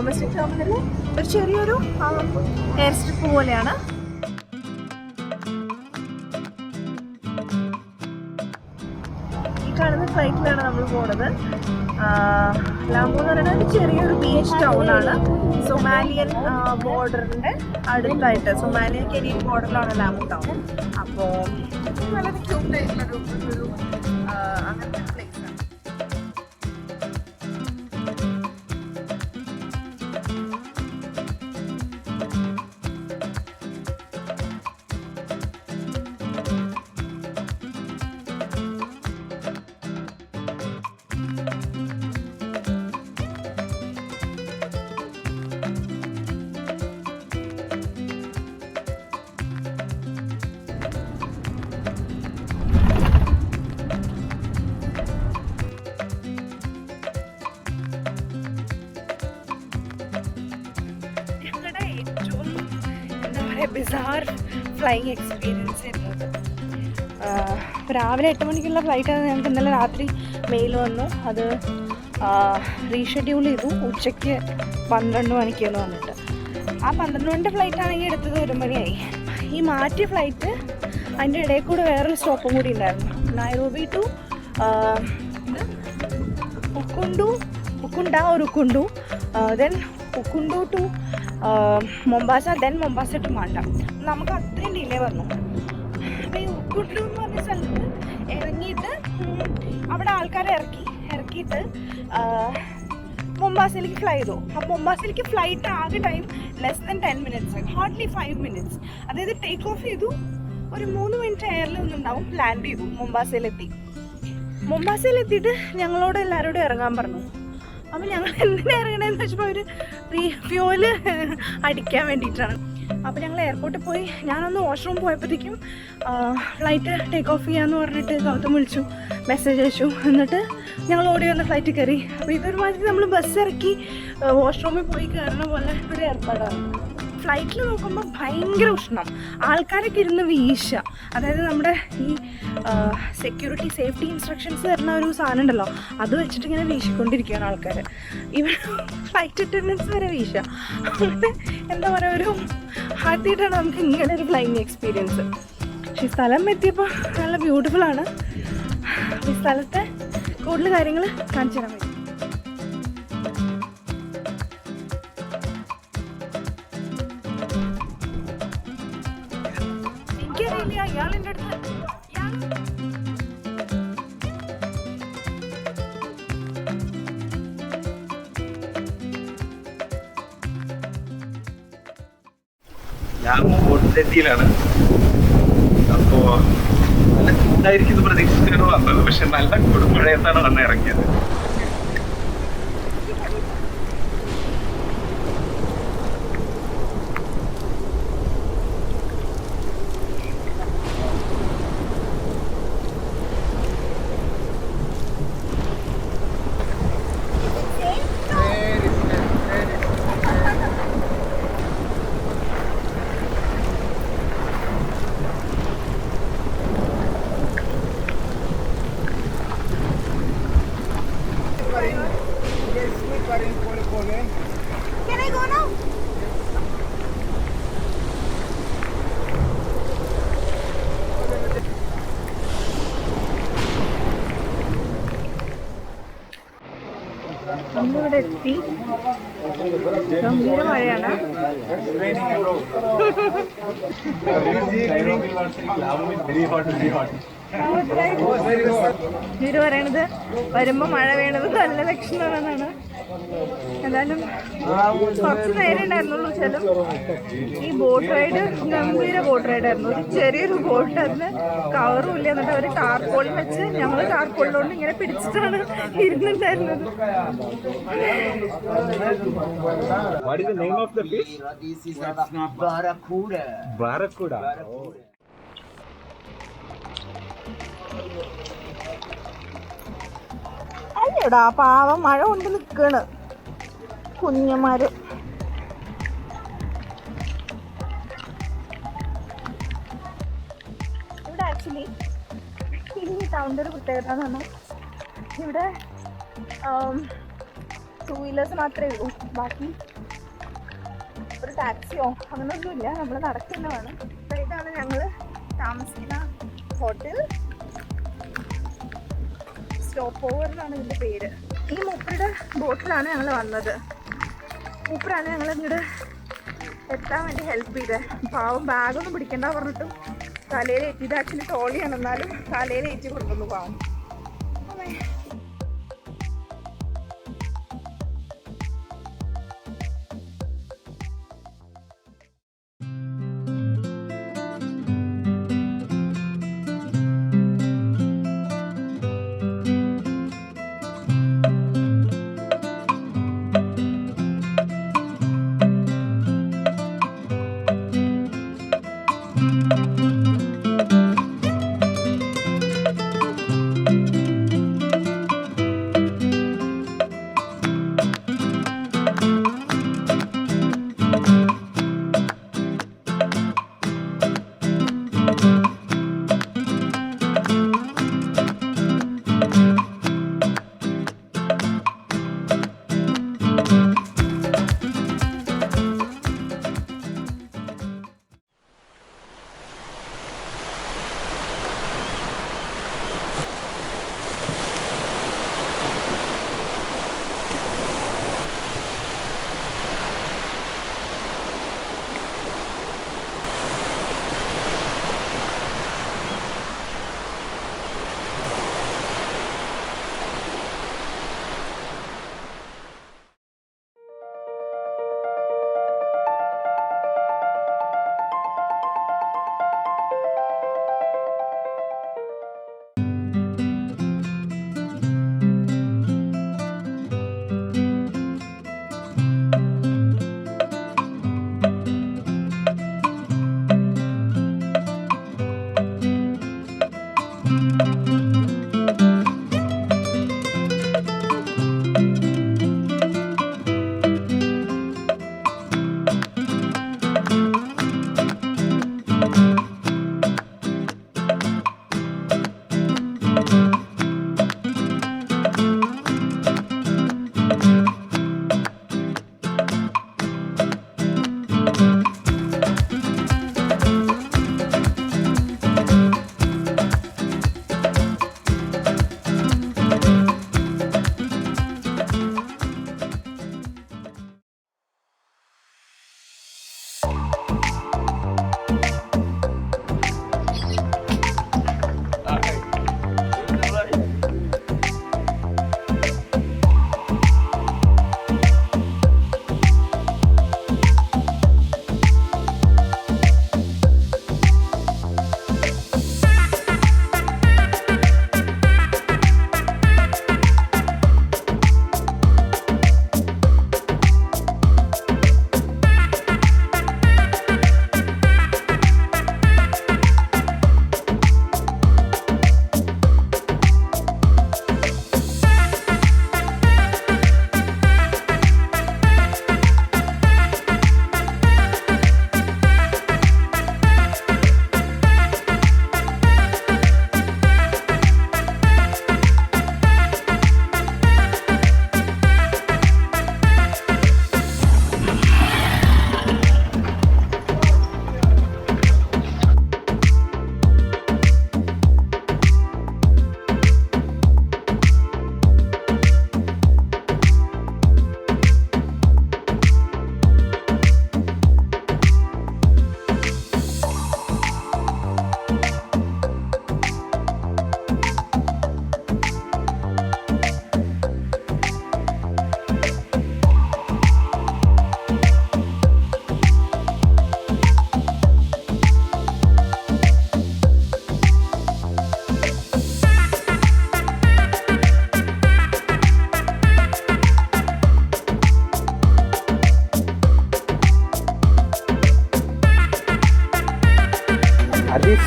Domestic terminal ഒരു ചെറിയൊരു air strip പോലെയാണ്. ഈ കാണുന്ന ഫ്ലൈറ്റിലാണ് നമ്മൾ പോകുന്നത്. ലാമു എന്ന് പറയുന്നത് ഒരു ചെറിയൊരു ബീച്ച് ടൗൺ ആണ്. സൊമാലിയൻ ബോർഡറിന്റെ അടുത്തായിട്ട്, സൊമാലിയൻ കെനിയൻ ബോർഡറിലാണ് ലാമു ടൗൺ. അപ്പോൾ വളരെ ക്യൂട്ടായിട്ടുള്ളൊരു അങ്ങനത്തെ പ്ലേസ് ആണ്. ബിസാർ ഫ്ലൈയിങ് എക്സ്പീരിയൻസ് ആയിരുന്നു. രാവിലെ 8 മണിക്കുള്ള ഫ്ലൈറ്റാണ്. ഞങ്ങൾക്ക് ഇന്നലെ രാത്രി മെയിൽ വന്നു. അത് റീഷെഡ്യൂൾ ചെയ്തു. ഉച്ചയ്ക്ക് 12 മണിക്കാണ് വന്നിട്ട്. ആ 12 മണിൻ്റെ ഫ്ലൈറ്റ് ആണെങ്കിൽ എടുത്തത് 1 മണിയായി. ഈ മാറ്റിയ ഫ്ലൈറ്റ് അതിൻ്റെ ഇടയിൽ കൂടെ വേറൊരു സ്റ്റോപ്പും കൂടി ഉണ്ടായിരുന്നു. Nairobi to Ukunda, then Ukunda to Mombasa, then Mombasa to Manda. നമുക്ക് അത്രയും ഡിലേ വന്നു. അപ്പോൾ ഈ ഉക്കുണ്ടു എന്ന് പറഞ്ഞ സ്ഥലത്ത് ഇറങ്ങിയിട്ട് അവിടെ ആൾക്കാരെ ഇറക്കിയിട്ട് മൊംബാസയിലേക്ക് ഫ്ലൈ ചെയ്തു. അപ്പോൾ മൊംബാസയിലേക്ക് ഫ്ലൈറ്റ് ആകെ time less than 10 minutes, hardly 5 minutes. അതായത് ടേക്ക് ഓഫ് ചെയ്തു, ഒരു 3 മിനിറ്റ് എയറിൽ ഒന്നുണ്ടാവും, ലാൻഡ് ചെയ്തു. മൊംബാസയിലെത്തിയിട്ട് ഞങ്ങളോട് എല്ലാവരോടും ഇറങ്ങാൻ പറഞ്ഞു. അപ്പോൾ ഞങ്ങൾ എന്തിനാ ഇറങ്ങണമെന്ന് വെച്ചപ്പോൾ ഒരു ഫ്യൂവല് അടിക്കാൻ വേണ്ടിയിട്ടാണ്. അപ്പോൾ ഞങ്ങൾ എയർപോർട്ടിൽ പോയി. ഞാനൊന്ന് വാഷ്റൂം പോയപ്പോഴത്തേക്കും ഫ്ലൈറ്റ് ടേക്ക് ഓഫ് ചെയ്യാമെന്ന് പറഞ്ഞിട്ട് ഗൗതം വിളിച്ചു, മെസ്സേജ് അയച്ചു. എന്നിട്ട് ഞങ്ങൾ ഓടി വന്ന ഫ്ലൈറ്റിൽ കയറി. അപ്പോൾ ഇതൊരുമാതിരി നമ്മൾ ബസ് ഇറക്കി വാഷ്റൂമിൽ പോയി കയറുന്ന പോലെ ഒരു ഏർപ്പാടാണ്. ഫ്ലൈറ്റിൽ നോക്കുമ്പോൾ ഭയങ്കര ഉഷ്ണം, ആൾക്കാരൊക്കെ ഇരുന്ന് വീശുക. അതായത് നമ്മുടെ ഈ സെക്യൂരിറ്റി സേഫ്റ്റി ഇൻസ്ട്രക്ഷൻസ് തരുന്ന ഒരു സാധനം ഉണ്ടല്ലോ, അത് വെച്ചിട്ട് ഇങ്ങനെ വീശിക്കൊണ്ടിരിക്കുകയാണ് ആൾക്കാർ. ഇവിടെ ഫ്ലൈറ്റ് അറ്റൻഡൻസ് വരെ വീശുക. അങ്ങനെ എന്താ പറയുക, ഒരു ആദ്യമായിട്ടാണ് നമുക്ക് ഇങ്ങനെ ഒരു ഫ്ലൈയിങ് എക്സ്പീരിയൻസ്. പക്ഷേ ഈ സ്ഥലം എത്തിയപ്പോൾ നല്ല ബ്യൂട്ടിഫുള്ളാണ്. ഈ സ്ഥലത്തെ കൂടുതൽ കാര്യങ്ങൾ കാണിച്ചു തരാൻ പറ്റും. ഇയാളെൻ്റെ അടുത്ത് ഞാൻ ബോട്ടിലെത്തിയിലാണ്. അപ്പോൾ നല്ല ചൂടായിരിക്കും പ്രതീക്ഷിച്ചാണ് വന്നത്. പക്ഷെ നല്ല കൊടുമഴയത്താണ് വന്ന് ഇറങ്ങിയത്. Can I go now? നമ്മളിവിടെ എത്തി. ഗംഭീര മഴയാണ്. ഇവര് പറയണത് വരുമ്പോ മഴ വീണത് നല്ല ലക്ഷണമാണെന്നാണ്. എന്തായാലും കുറച്ച് നേരം ഉണ്ടായിരുന്നുള്ളൂ. ചില ഈ ബോട്ട് റൈഡ് ഗംഭീര ബോട്ട് റൈഡായിരുന്നു. ഒരു ചെറിയൊരു ബോട്ട്, അതിന് കവറും ഇല്ല. എന്നിട്ട് അവർ ടാർപോളിൽ വെച്ച്, ഞങ്ങൾ ടാർപോളിലോണ്ട് ഇങ്ങനെ പിടിച്ചിട്ടാണ് ഇരുന്നുണ്ടായിരുന്നത്. What is the name of the fish? This is barracuda. Barracuda. Oh. അല്ലടാ പാവം, മഴ കൊണ്ട് നിൽക്കണ് കുഞ്ഞന്മാര്. ഇവിടെ ആക്ച്വലി ഈ ടൗണിൻ്റെ ഒരു പ്രത്യേകത എന്ന് പറഞ്ഞാൽ ഇവിടെ 2 വീലേഴ്സ് മാത്രമേ ഉള്ളൂ. ബാക്കി ടാക്സിയോ അങ്ങനെയൊന്നുമില്ല, നമ്മൾ നടക്കുന്ന വേണം. അപ്പോൾ ഇതാണ് ഞങ്ങൾ താമസിക്കുന്ന ഹോട്ടൽ. സ്റ്റോപ്പ് ഓവർ എന്നാണ് ഇതിൻ്റെ പേര്. ഈ മൂപ്പരുടെ ബോട്ടിലാണ് ഞങ്ങൾ വന്നത്. മൂപ്പരാണ് ഞങ്ങൾ ഇങ്ങോട്ട് എത്താൻ വേണ്ടി ഹെൽപ്പ് ചെയ്തത്. പാവം ബാഗൊന്നും പിടിക്കണ്ട പറഞ്ഞിട്ടും തലയിലേറ്റി. ഇത് ആക്ച്വലി ട്രോളിയാണ്, എന്നാലും തലയിലേറ്റി കൊണ്ടുവന്നു പാവം.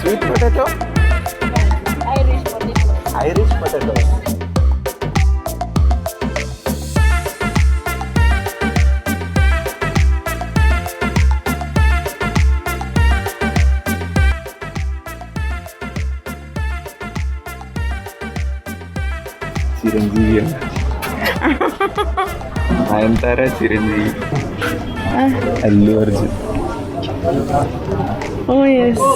Sweet potato? Irish potato. Irish potato. ചിരഞ്ജീവിയാണ്. നയൻതാര ചിരഞ്ജീവി അല്ലു അർജുൻ. Oh yes.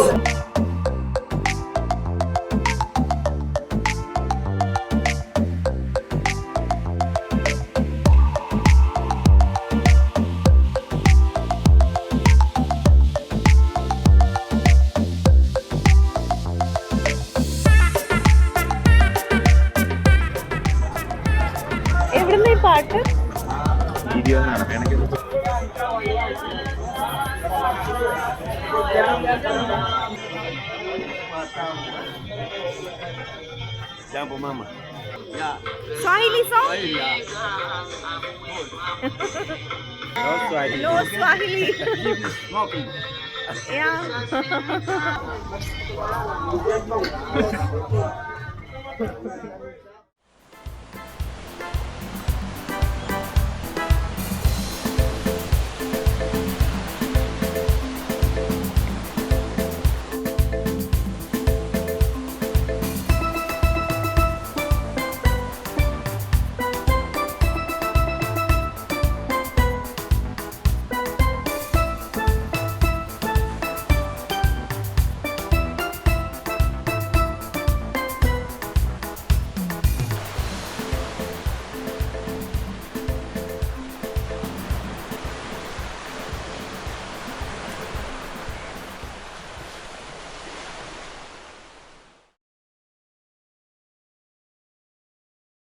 എവിടുന്ന ഈ പാട്ട്? വീഡിയോ എന്നാണ് വേണമെങ്കിൽ Swahili song? No Swahili. Yeah.